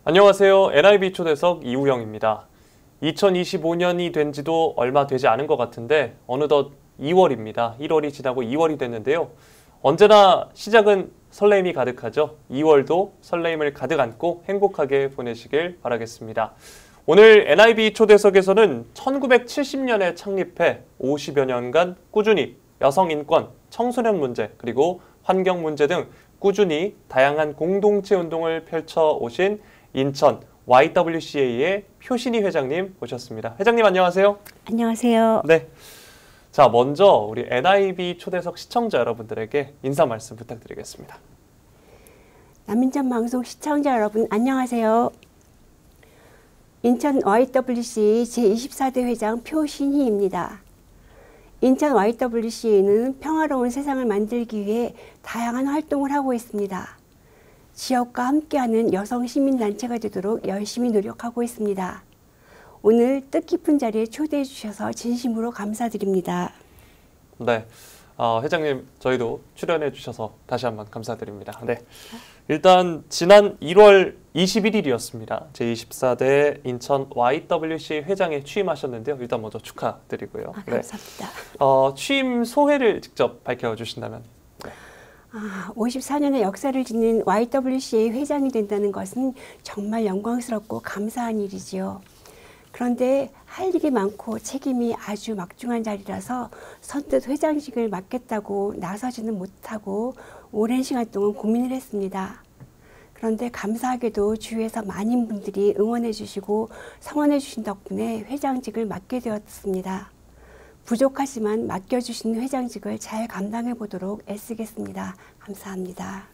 안녕하세요. NIB 초대석 이우영입니다. 2025년이 된 지도 얼마 되지 않은 것 같은데 어느덧 2월입니다. 1월이 지나고 2월이 됐는데요. 언제나 시작은 설레임이 가득하죠. 2월도 설레임을 가득 안고 행복하게 보내시길 바라겠습니다. 오늘 NIB 초대석에서는 1970년에 창립해 50여 년간 꾸준히 여성 인권, 청소년 문제, 그리고 환경 문제 등 꾸준히 다양한 공동체 운동을 펼쳐오신 인천 YWCA의 표신희 회장님 모셨습니다. 회장님 안녕하세요. 안녕하세요. 네. 자, 먼저 우리 NIB 초대석 시청자 여러분들에게 인사 말씀 부탁드리겠습니다. 남인천 방송 시청자 여러분 안녕하세요. 인천 YWCA 제24대 회장 표신희입니다. 인천 YWCA는 평화로운 세상을 만들기 위해 다양한 활동을 하고 있습니다. 지역과 함께하는 여성 시민단체가 되도록 열심히 노력하고 있습니다. 오늘 뜻깊은 자리에 초대해 주셔서 진심으로 감사드립니다. 네, 회장님 저희도 출연해 주셔서 다시 한번 감사드립니다. 네, 일단 지난 1월 21일이었습니다. 제24대 인천 YWCA 회장에 취임하셨는데요. 일단 먼저 축하드리고요. 감사합니다. 네. 취임 소회를 직접 밝혀주신다면. 네. 54년의 역사를 지닌 YWCA 회장이 된다는 것은 정말 영광스럽고 감사한 일이지요. 그런데 할 일이 많고 책임이 아주 막중한 자리라서 선뜻 회장직을 맡겠다고 나서지는 못하고 오랜 시간 동안 고민을 했습니다. 그런데 감사하게도 주위에서 많은 분들이 응원해 주시고 성원해 주신 덕분에 회장직을 맡게 되었습니다. 부족하지만 맡겨주신 회장직을 잘 감당해 보도록 애쓰겠습니다. 감사합니다.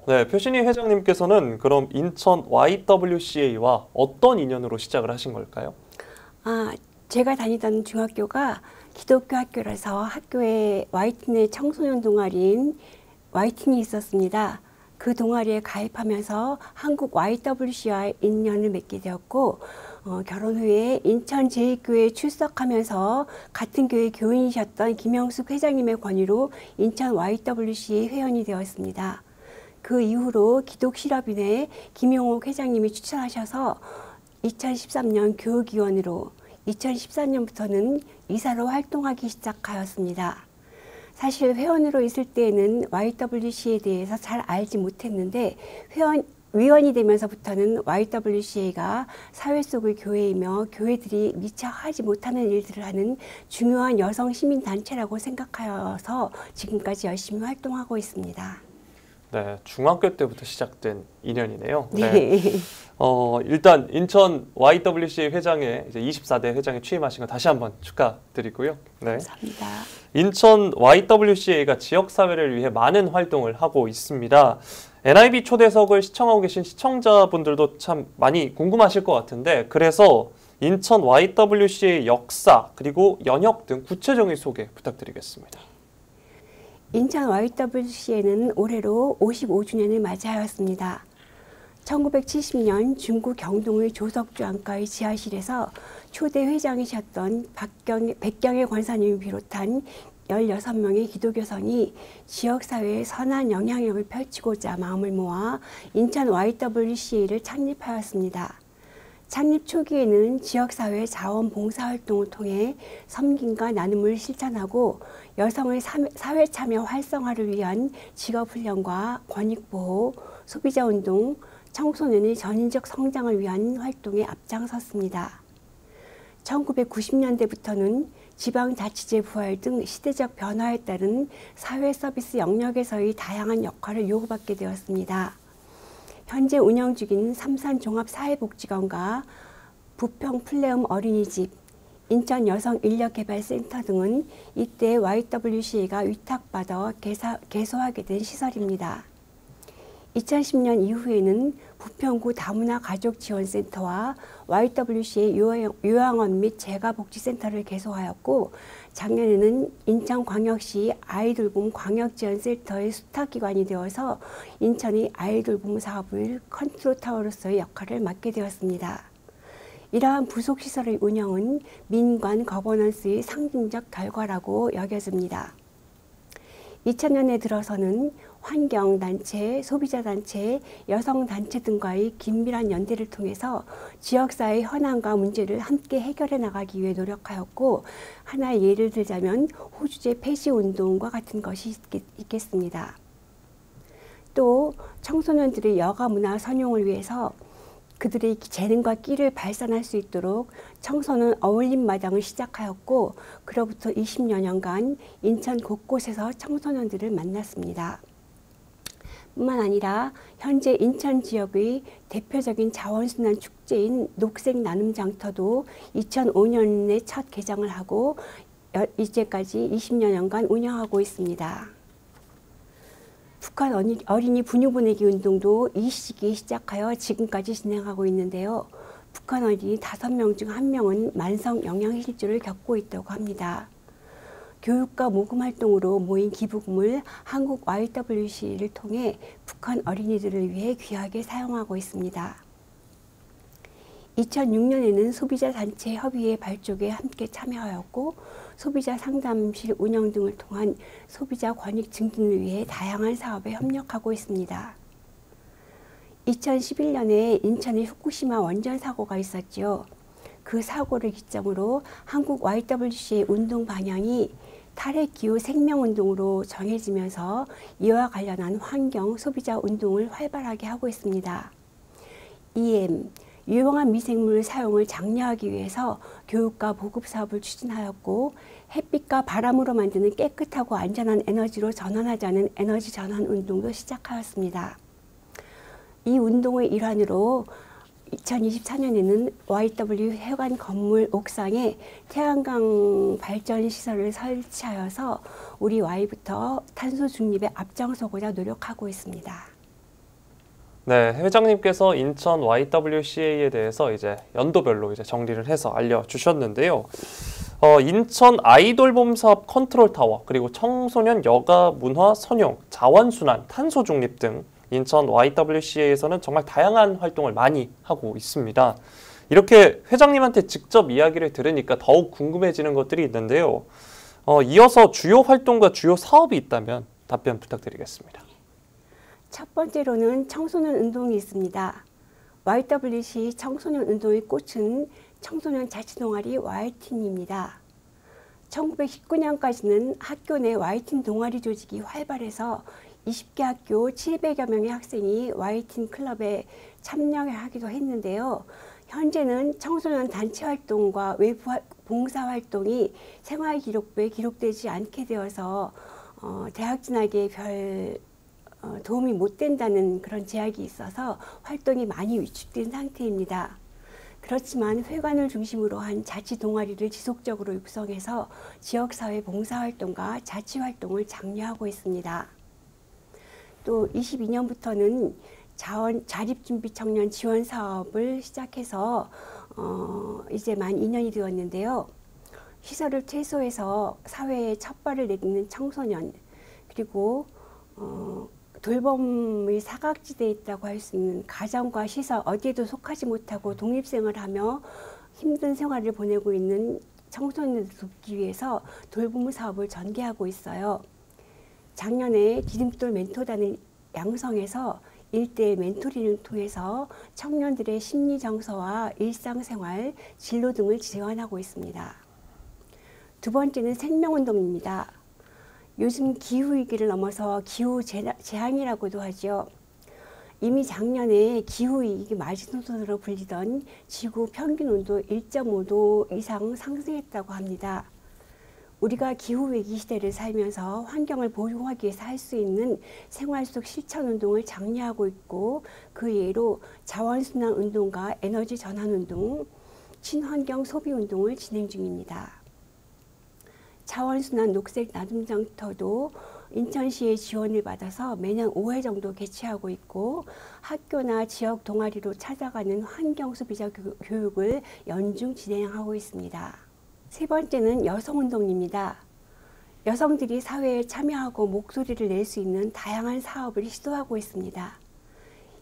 네, 표신희 회장님께서는 그럼 인천 YWCA와 어떤 인연으로 시작을 하신 걸까요? 제가 다니던 중학교가 기독교 학교라서 학교에 YTN의 청소년 동아리인 YTN이 있었습니다. 그 동아리에 가입하면서 한국 YWCA와 인연을 맺게 되었고 결혼 후에 인천 제2교회에 출석하면서 같은 교회 교인이셨던 김영숙 회장님의 권유로 인천 YWCA 회원이 되었습니다. 그 이후로 기독실업인회 김용옥 회장님이 추천하셔서 2013년 교육위원으로 2014년부터는 이사로 활동하기 시작하였습니다. 사실 회원으로 있을 때에는 YWCA에 대해서 잘 알지 못했는데 위원이 되면서부터는 YWCA가 사회 속의 교회이며 교회들이 미처 하지 못하는 일들을 하는 중요한 여성 시민단체라고 생각하여서 지금까지 열심히 활동하고 있습니다. 네, 중학교 때부터 시작된 인연이네요. 네. 네. 일단 인천 YWCA 회장에 이제 24대 회장에 취임하신 거 다시 한번 축하드리고요. 네. 감사합니다. 인천 YWCA가 지역사회를 위해 많은 활동을 하고 있습니다. NIB 초대석을 시청하고 계신 시청자분들도 참 많이 궁금하실 것 같은데 그래서 인천 YWCA 역사 그리고 연혁 등 구체적인 소개 부탁드리겠습니다. 인천 YWCA는 올해로 55주년을 맞이하였습니다. 1970년 중구 경동의 조석주 안가의 지하실에서 초대 회장이셨던 백경일 권사님을 비롯한 16명의 기독교성이 지역사회에 선한 영향력을 펼치고자 마음을 모아 인천 YWCA를 창립하였습니다. 창립 초기에는 지역사회 자원봉사활동을 통해 섬김과 나눔을 실천하고 여성의 사회참여 활성화를 위한 직업훈련과 권익보호, 소비자운동, 청소년의 전인적 성장을 위한 활동에 앞장섰습니다. 1990년대부터는 지방자치제 부활 등 시대적 변화에 따른 사회서비스 영역에서의 다양한 역할을 요구받게 되었습니다. 현재 운영 중인 삼산종합사회복지관과 부평 플레움 어린이집, 인천 여성인력개발센터 등은 이때 YWCA가 위탁받아 개소하게 된 시설입니다. 2010년 이후에는 부평구 다문화 가족지원센터와 YWCA 요양원 및 재가복지센터를 개소하였고 작년에는 인천광역시 아이돌봄 광역지원센터의 수탁기관이 되어서 인천의 아이돌봄 사업을 컨트롤타워로서의 역할을 맡게 되었습니다. 이러한 부속시설의 운영은 민관 거버넌스의 상징적 결과라고 여겨집니다. 2000년에 들어서는 환경단체, 소비자단체, 여성단체 등과의 긴밀한 연대를 통해서 지역사회의 현안과 문제를 함께 해결해 나가기 위해 노력하였고, 하나의 예를 들자면 호주제 폐지운동과 같은 것이 있겠습니다. 또 청소년들의 여가 문화 선용을 위해서 그들의 재능과 끼를 발산할 수 있도록 청소년 어울림 마당을 시작하였고, 그로부터 20여 년간 인천 곳곳에서 청소년들을 만났습니다. 뿐만 아니라 현재 인천 지역의 대표적인 자원순환 축제인 녹색 나눔 장터도 2005년에 첫 개장을 하고 이제까지 20여 년간 운영하고 있습니다. 북한 어린이 분유 보내기 운동도 이 시기에 시작하여 지금까지 진행하고 있는데요. 북한 어린이 5명 중 1명은 만성 영양실조를 겪고 있다고 합니다. 교육과 모금 활동으로 모인 기부금을 한국 YWCA를 통해 북한 어린이들을 위해 귀하게 사용하고 있습니다. 2006년에는 소비자단체 협의회 발족에 함께 참여하였고, 소비자 상담실 운영 등을 통한 소비자 권익 증진을 위해 다양한 사업에 협력하고 있습니다. 2011년에 인천에 후쿠시마 원전 사고가 있었죠. 그 사고를 기점으로 한국 YWCA 운동 방향이 탈핵기후 생명운동으로 정해지면서 이와 관련한 환경 소비자 운동을 활발하게 하고 있습니다. EM, 유용한 미생물 사용을 장려하기 위해서 교육과 보급 사업을 추진하였고, 햇빛과 바람으로 만드는 깨끗하고 안전한 에너지로 전환하자는 에너지 전환 운동도 시작하였습니다. 이 운동의 일환으로 2024년에는 YW 해관 건물 옥상에 태양광 발전 시설을 설치하여서 우리 Y부터 탄소 중립에 앞장서고자 노력하고 있습니다. 네, 회장님께서 인천 YWCA에 대해서 이제 연도별로 이제 정리를 해서 알려주셨는데요. 인천 아이돌봄 사업 컨트롤 타워, 그리고 청소년 여가 문화 선용, 자원순환, 탄소 중립 등 인천 YWCA에서는 정말 다양한 활동을 많이 하고 있습니다. 이렇게 회장님한테 직접 이야기를 들으니까 더욱 궁금해지는 것들이 있는데요. 이어서 주요 활동과 주요 사업이 있다면 답변 부탁드리겠습니다. 첫 번째로는 청소년 운동이 있습니다. YWC 청소년 운동의 꽃은 청소년 자치동아리 Y팀입니다. 1919년까지는 학교 내 Y팀 동아리 조직이 활발해서 20개 학교 700여 명의 학생이 Y팀 클럽에 참여하기도 했는데요. 현재는 청소년 단체 활동과 외부 봉사 활동이 생활기록부에 기록되지 않게 되어서 대학 진학에 별 도움이 못 된다는 그런 제약이 있어서 활동이 많이 위축된 상태입니다. 그렇지만 회관을 중심으로 한 자치 동아리를 지속적으로 육성해서 지역사회 봉사활동과 자치활동을 장려하고 있습니다. 또 22년부터는 자립준비 청년 지원 사업을 시작해서 이제 만 2년이 되었는데요. 시설을 퇴소해서 사회에 첫 발을 내딛는 청소년, 그리고 돌봄의 사각지대에 있다고 할 수 있는 가정과 시설 어디에도 속하지 못하고 독립생활을 하며 힘든 생활을 보내고 있는 청소년들을 돕기 위해서 돌봄 사업을 전개하고 있어요. 작년에 디딤돌 멘토단을 양성해서 1:1 멘토링을 통해서 청년들의 심리 정서와 일상생활, 진로 등을 지원하고 있습니다. 두 번째는 생명운동입니다. 요즘 기후위기를 넘어서 기후재앙이라고도 하죠. 이미 작년에 기후위기 마지노선으로 불리던 지구 평균온도 1.5도 이상 상승했다고 합니다. 우리가 기후위기 시대를 살면서 환경을 보호하기 위해서 할 수 있는 생활 속 실천운동을 장려하고 있고, 그 예로 자원순환운동과 에너지 전환운동, 친환경 소비운동을 진행 중입니다. 자원순환 녹색 나눔장터도 인천시의 지원을 받아서 매년 5회 정도 개최하고 있고, 학교나 지역 동아리로 찾아가는 환경소비자 교육을 연중 진행하고 있습니다. 세 번째는 여성운동입니다. 여성들이 사회에 참여하고 목소리를 낼 수 있는 다양한 사업을 시도하고 있습니다.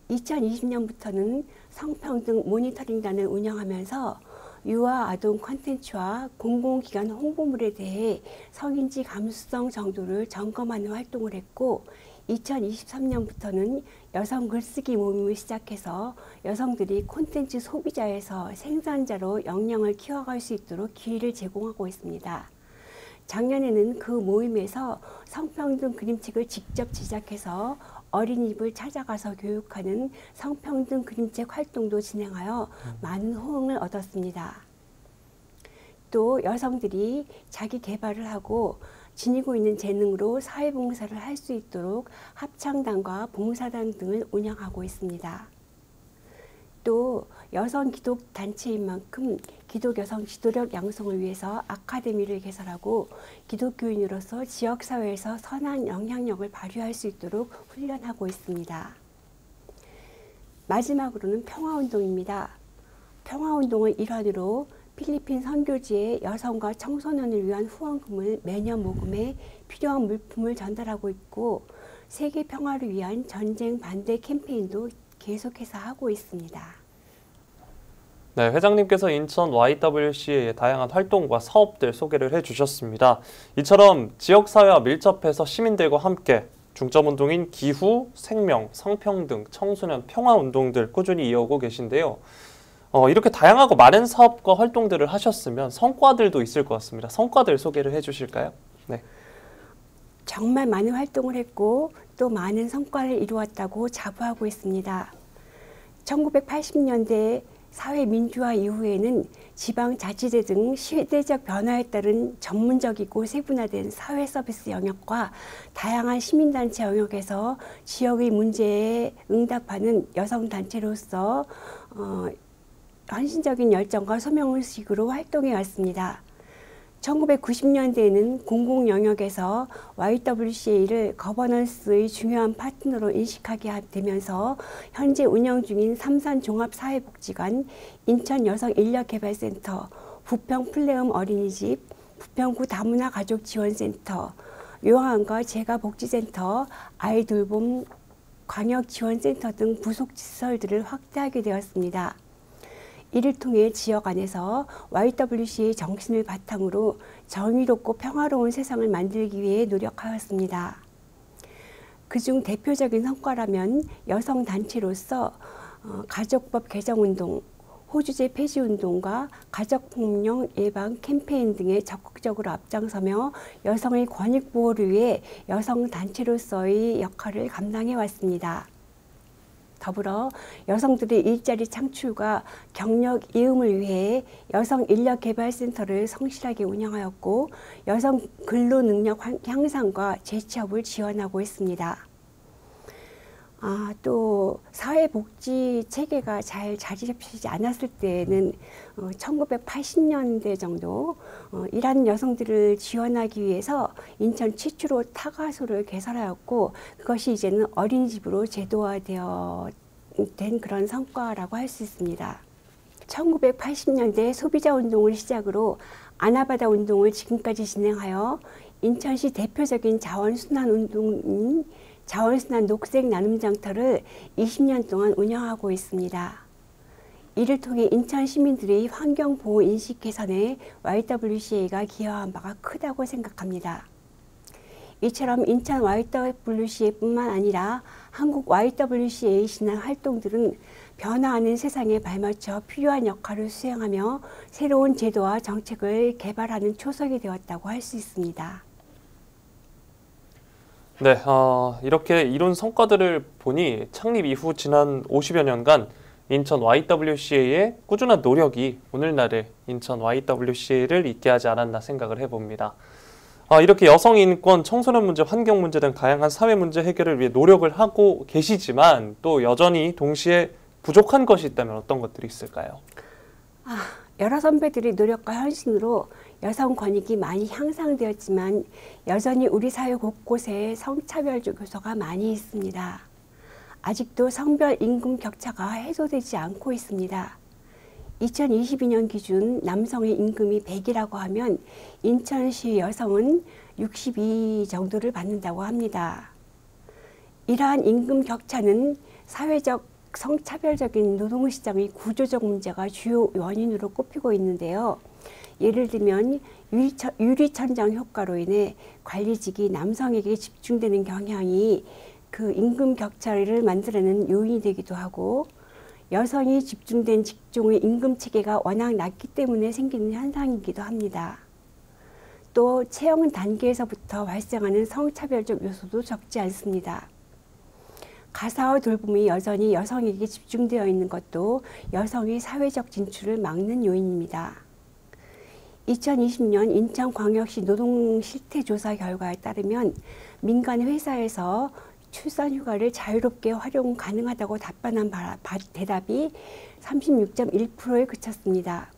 2020년부터는 성평등 모니터링단을 운영하면서 유아 아동 콘텐츠와 공공기관 홍보물에 대해 성인지 감수성 정도를 점검하는 활동을 했고, 2023년부터는 여성 글쓰기 모임을 시작해서 여성들이 콘텐츠 소비자에서 생산자로 역량을 키워갈 수 있도록 기회를 제공하고 있습니다. 작년에는 그 모임에서 성평등 그림책을 직접 제작해서 어린이집을 찾아가서 교육하는 성평등 그림책 활동도 진행하여 많은 호응을 얻었습니다. 또 여성들이 자기 개발을 하고 지니고 있는 재능으로 사회봉사를 할 수 있도록 합창단과 봉사단 등을 운영하고 있습니다. 또 여성 기독 단체인 만큼 기독 여성 지도력 양성을 위해서 아카데미를 개설하고 기독교인으로서 지역사회에서 선한 영향력을 발휘할 수 있도록 훈련하고 있습니다. 마지막으로는 평화운동입니다. 평화운동의 일환으로 필리핀 선교지에 여성과 청소년을 위한 후원금을 매년 모금해 필요한 물품을 전달하고 있고 세계 평화를 위한 전쟁 반대 캠페인도 계속해서 하고 있습니다. 네, 회장님께서 인천 YWCA의 다양한 활동과 사업들 소개를 해주셨습니다. 이처럼 지역사회와 밀접해서 시민들과 함께 중점운동인 기후, 생명, 성평등, 청소년, 평화운동들 꾸준히 이어오고 계신데요. 이렇게 다양하고 많은 사업과 활동들을 하셨으면 성과들도 있을 것 같습니다. 성과들 소개를 해주실까요? 네. 정말 많은 활동을 했고 또 많은 성과를 이루었다고 자부하고 있습니다. 1980년대 사회 민주화 이후에는 지방자치제 등 시대적 변화에 따른 전문적이고 세분화된 사회 서비스 영역과 다양한 시민단체 영역에서 지역의 문제에 응답하는 여성단체로서 헌신적인 열정과 소명의식으로 활동해 왔습니다. 1990년대에는 공공 영역에서 YWCA를 거버넌스의 중요한 파트너로 인식하게 되면서 현재 운영 중인 삼산종합사회복지관, 인천여성인력개발센터, 부평 플레음 어린이집, 부평구 다문화 가족지원센터, 요양원과 재가복지센터, 아이돌봄 광역지원센터 등 부속시설들을 확대하게 되었습니다. 이를 통해 지역 안에서 YWCA의 정신을 바탕으로 정의롭고 평화로운 세상을 만들기 위해 노력하였습니다. 그중 대표적인 성과라면 여성단체로서 가족법 개정운동, 호주제 폐지운동과 가족폭력 예방 캠페인 등에 적극적으로 앞장서며 여성의 권익보호를 위해 여성단체로서의 역할을 감당해 왔습니다. 더불어 여성들의 일자리 창출과 경력 이음을 위해 여성인력개발센터를 성실하게 운영하였고 여성 근로능력 향상과 재취업을 지원하고 있습니다. 또 사회복지 체계가 잘 자리 잡히지 않았을 때에는 1980년대 정도 일하는 여성들을 지원하기 위해서 인천 최초로 타가소를 개설하였고 그것이 이제는 어린이집으로 제도화되어 된 그런 성과라고 할 수 있습니다. 1980년대 소비자운동을 시작으로 아나바다 운동을 지금까지 진행하여 인천시 대표적인 자원순환운동인 자원순환 녹색 나눔장터를 20년 동안 운영하고 있습니다. 이를 통해 인천 시민들의 환경보호 인식 개선에 YWCA가 기여한 바가 크다고 생각합니다. 이처럼 인천 YWCA뿐만 아니라 한국 YWCA 신안 활동들은 변화하는 세상에 발맞춰 필요한 역할을 수행하며 새로운 제도와 정책을 개발하는 초석이 되었다고 할 수 있습니다. 네, 이렇게 이룬 성과들을 보니 창립 이후 지난 50여 년간 인천 YWCA의 꾸준한 노력이 오늘날의 인천 YWCA를 있게 하지 않았나 생각을 해봅니다. 이렇게 여성 인권, 청소년 문제, 환경 문제 등 다양한 사회 문제 해결을 위해 노력을 하고 계시지만 또 여전히 동시에 부족한 것이 있다면 어떤 것들이 있을까요? 여러 선배들의 노력과 헌신으로 여성 권익이 많이 향상되었지만 여전히 우리 사회 곳곳에 성차별적 요소가 많이 있습니다. 아직도 성별 임금 격차가 해소되지 않고 있습니다. 2022년 기준 남성의 임금이 100이라고 하면 인천시 여성은 62 정도를 받는다고 합니다. 이러한 임금 격차는 사회적 성차별적인 노동시장의 구조적 문제가 주요 원인으로 꼽히고 있는데요. 예를 들면 유리천장 효과로 인해 관리직이 남성에게 집중되는 경향이 그 임금 격차를 만들어내는 요인이 되기도 하고 여성이 집중된 직종의 임금 체계가 워낙 낮기 때문에 생기는 현상이기도 합니다. 또 채용 단계에서부터 발생하는 성차별적 요소도 적지 않습니다. 가사와 돌봄이 여전히 여성에게 집중되어 있는 것도 여성의 사회적 진출을 막는 요인입니다. 2020년 인천광역시 노동실태조사 결과에 따르면 민간 회사에서 출산휴가를 자유롭게 활용 가능하다고 답변한 대답이 36.1%에 그쳤습니다.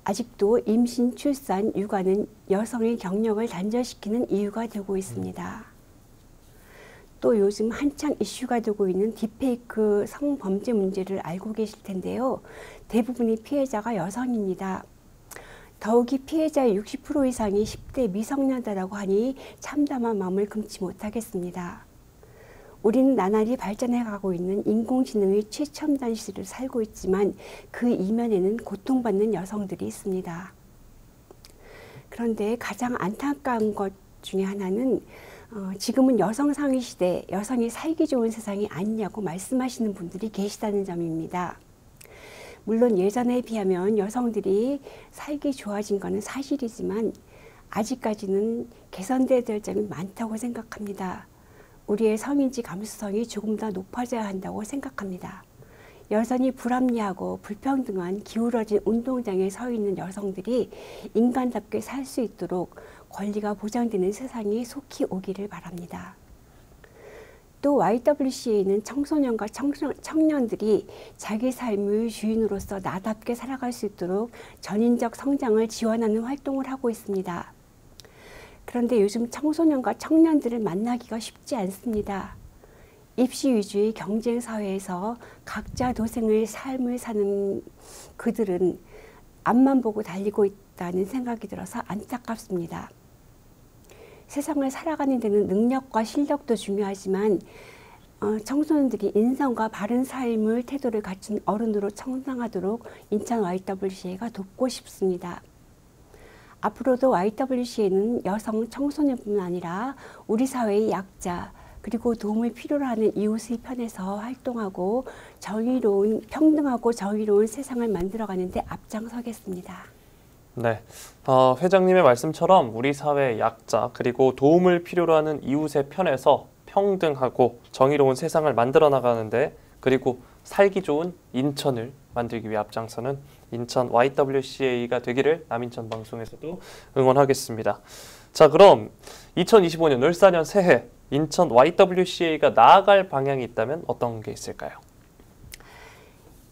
아직도 임신, 출산, 육아는 여성의 경력을 단절시키는 이유가 되고 있습니다. 또 요즘 한창 이슈가 되고 있는 딥페이크 성범죄 문제를 알고 계실 텐데요. 대부분의 피해자가 여성입니다. 더욱이 피해자의 60% 이상이 10대 미성년자라고 하니 참담한 마음을 금치 못하겠습니다. 우리는 나날이 발전해가고 있는 인공지능의 최첨단 시대를 살고 있지만 그 이면에는 고통받는 여성들이 있습니다. 그런데 가장 안타까운 것 중에 하나는 지금은 여성상위 시대, 여성이 살기 좋은 세상이 아니냐고 말씀하시는 분들이 계시다는 점입니다. 물론 예전에 비하면 여성들이 살기 좋아진 것은 사실이지만 아직까지는 개선돼야 될 점이 많다고 생각합니다. 우리의 성인지 감수성이 조금 더 높아져야 한다고 생각합니다. 여전히 불합리하고 불평등한 기울어진 운동장에 서 있는 여성들이 인간답게 살 수 있도록 권리가 보장되는 세상이 속히 오기를 바랍니다. 또 YWCA는 청소년과 청년들이 자기 삶의 주인으로서 나답게 살아갈 수 있도록 전인적 성장을 지원하는 활동을 하고 있습니다. 그런데 요즘 청소년과 청년들을 만나기가 쉽지 않습니다. 입시 위주의 경쟁 사회에서 각자 도생의 삶을 사는 그들은 앞만 보고 달리고 있다는 생각이 들어서 안타깝습니다. 세상을 살아가는 데는 능력과 실력도 중요하지만 청소년들이 인성과 바른 삶의 태도를 갖춘 어른으로 성장하도록 인천 YWCA가 돕고 싶습니다. 앞으로도 YWCA는 여성 청소년뿐 아니라 우리 사회의 약자 그리고 도움을 필요로 하는 이웃의 편에서 활동하고 평등하고 정의로운 세상을 만들어가는 데 앞장서겠습니다. 네, 회장님의 말씀처럼 우리 사회의 약자 그리고 도움을 필요로 하는 이웃의 편에서 평등하고 정의로운 세상을 만들어 나가는데 그리고 살기 좋은 인천을 만들기 위해 앞장서는 인천 YWCA가 되기를 남인천 방송에서도 응원하겠습니다. 자, 그럼 2025년 을사년 새해 인천 YWCA가 나아갈 방향이 있다면 어떤 게 있을까요?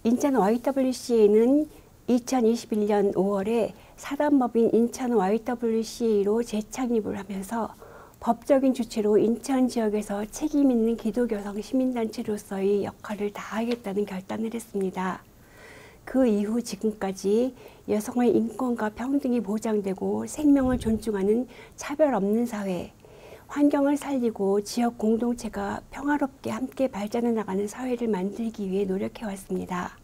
인천 YWCA는 2021년 5월에 사단법인 인천 YWCA로 재창립을 하면서 법적인 주체로 인천 지역에서 책임 있는 기독여성 시민단체로서의 역할을 다하겠다는 결단을 했습니다. 그 이후 지금까지 여성의 인권과 평등이 보장되고 생명을 존중하는 차별 없는 사회, 환경을 살리고 지역 공동체가 평화롭게 함께 발전해 나가는 사회를 만들기 위해 노력해왔습니다.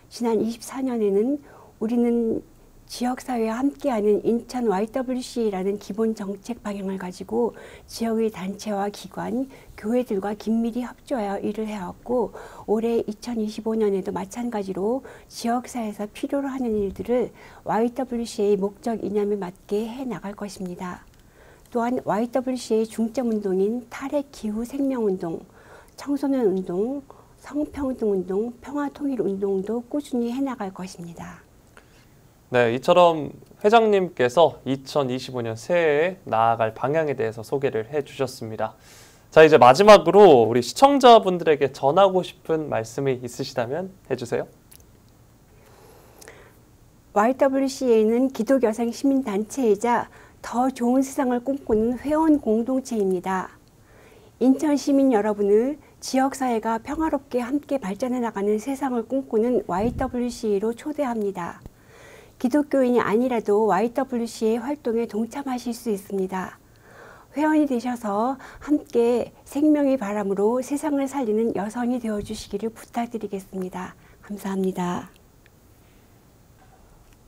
지난 24년에는 우리는 지역사회와 함께하는 인천 YWCA라는 기본 정책 방향을 가지고 지역의 단체와 기관, 교회들과 긴밀히 협조하여 일을 해왔고 올해 2025년에도 마찬가지로 지역사회에서 필요로 하는 일들을 YWCA 목적 이념에 맞게 해나갈 것입니다. 또한 YWCA 중점운동인 탈핵기후 생명운동, 청소년운동, 성평등운동, 평화통일운동도 꾸준히 해나갈 것입니다. 네, 이처럼 회장님께서 2025년 새해에 나아갈 방향에 대해서 소개를 해주셨습니다. 자, 이제 마지막으로 우리 시청자분들에게 전하고 싶은 말씀이 있으시다면 해주세요. YWCA는 기독여성 시민단체이자 더 좋은 세상을 꿈꾸는 회원 공동체입니다. 인천 시민 여러분을 지역사회가 평화롭게 함께 발전해 나가는 세상을 꿈꾸는 YWCA로 초대합니다. 기독교인이 아니라도 YWCA 활동에 동참하실 수 있습니다. 회원이 되셔서 함께 생명의 바람으로 세상을 살리는 여성이 되어주시기를 부탁드리겠습니다. 감사합니다.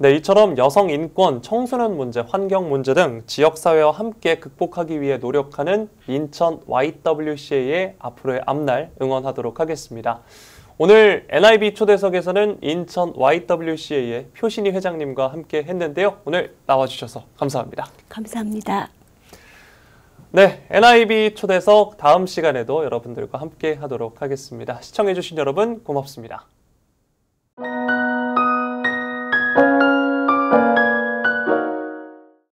네, 이처럼 여성 인권, 청소년 문제, 환경 문제 등 지역사회와 함께 극복하기 위해 노력하는 인천 YWCA의 앞으로의 앞날 응원하도록 하겠습니다. 오늘 NIB 초대석에서는 인천 YWCA의 표신희 회장님과 함께 했는데요. 오늘 나와주셔서 감사합니다. 감사합니다. 네, NIB 초대석 다음 시간에도 여러분들과 함께 하도록 하겠습니다. 시청해주신 여러분 고맙습니다.